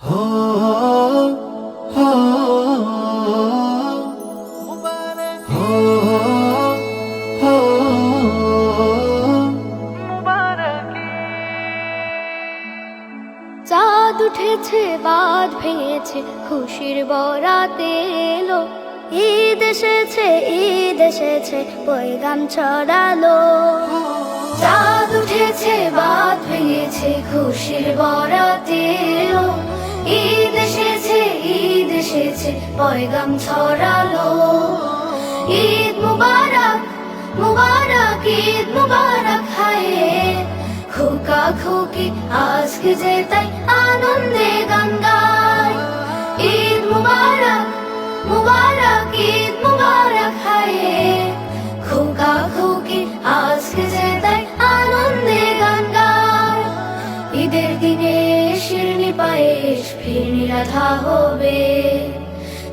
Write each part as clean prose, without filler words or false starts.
हो हो हो हो চাঁদ উঠেছে, বাঁধ ভেঙেছে, খুশির বরাত এলো। ঈদ এসেছে, ঈদ এসেছে, পয়গাম ছড়ালো। চাঁদ উঠেছে, বাঁধ ভেঙেছে, খুশির বরাত এলো। ঈদ এসেছে, ঈদ এসেছে, পয়গাম ছড়ালো। ঈদ মুবারক, মুবারক, ঈদ মুবারক হায়। খোকা খুকি আজকে যে তাই আনন্দে গান গায়। ঈদ মুবারক, মুবারক, ঈদ মুবারক হায়। খোকা খুকি আজকে যে তাই আনন্দে গান গায়। ঈদের দিনে শিরনি পায়েস ফিরনি রাধা হবে।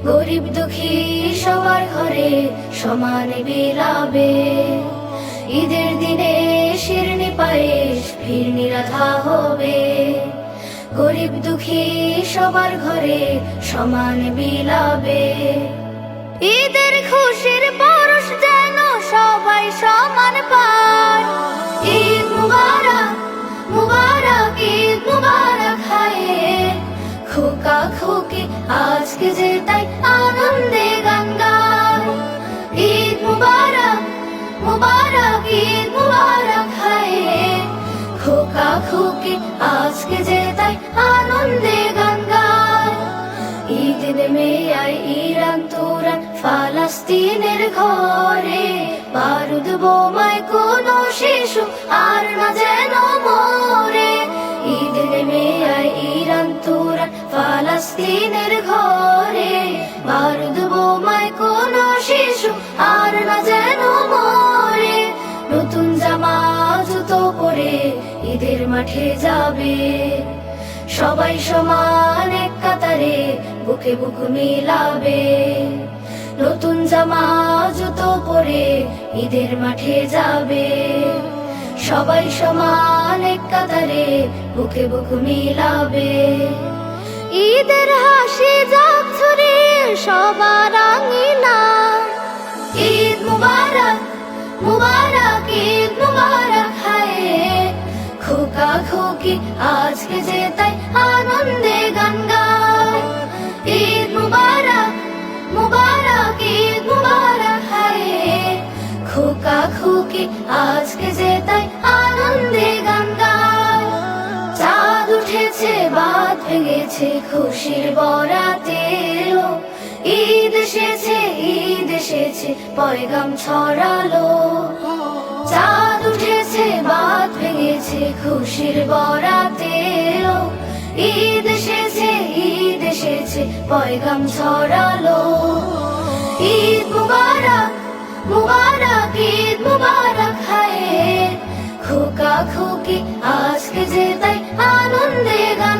গরিব দুঃখী সবার ঘরে সমানে বিলাবে। ঈদের দিনে শিরনি পায়েস ফিরনি রাধা হবে। গরিব দুঃখী সবার ঘরে সমান বিলাবে। ঈদের খুশির পরশ যেন সবাই সমান পায়। ঈদ মুবারক, মুবারক, ঈদ মুবারক হায়। খোকা খুকি আজকে যে তাই আনন্দে গান গায়। ঈদ মুবারক, মুবারক, ঈদ মুবারক হায়। খোকা খুকি আজকে যে তাই আনন্দে গান গায়। ঈদ নেমে আয় ইরান তুরান ফালাস্তিনের ঘরে। বারুদ বোমায় কোনো শিশু আর না যেন মরে। ঈদ নেমে আয় ইরান তুরান ফালাস্তিনের ঘরে। বারুদ বোমায় কোনো শিশু আর না যেন মরে। নতুন জামা জুতো পরে ঈদের মাঠে যাবে। সবাই সমান এক কাতারে বুকে বুক মিলাবে। নতুন জামা জুতো পরে ঈদের মাঠে যাবে। সবাই সমান এক কাতারে বুকে বুক মিলাবে। ঈদের হাসি যাক ছড়িয়ে সবার আঙিনা। ঈদ মুবারক, মুবারক, ঈদ মুবারক হায়। খোকা খুকি আজকে যে তাই আনন্দে গান গায়। ঈদ মুবারক, মুবারক, ঈদ মুবারক হায়। খোকা খুকি আজকে যে তাই আনন্দে গান গায়। চাঁদ উঠেছে, বাঁধ ভেঙেছে, খুশির বরাত এলো। ঈদ এসেছে, ঈদ এসেছে, পয়গাম ছড়ালো। চাঁদ উঠেছে, বাঁধ ভেঙেছে, খুশির বরাত এলো। ঈদ এসেছে, ঈদ এসেছে, পয়গাম ছড়ালো। ঈদ মুবারক, মুবারক, ঈদ মুবারক হায়। খোকা খুকি আজকে যে তাই আনন্দে গান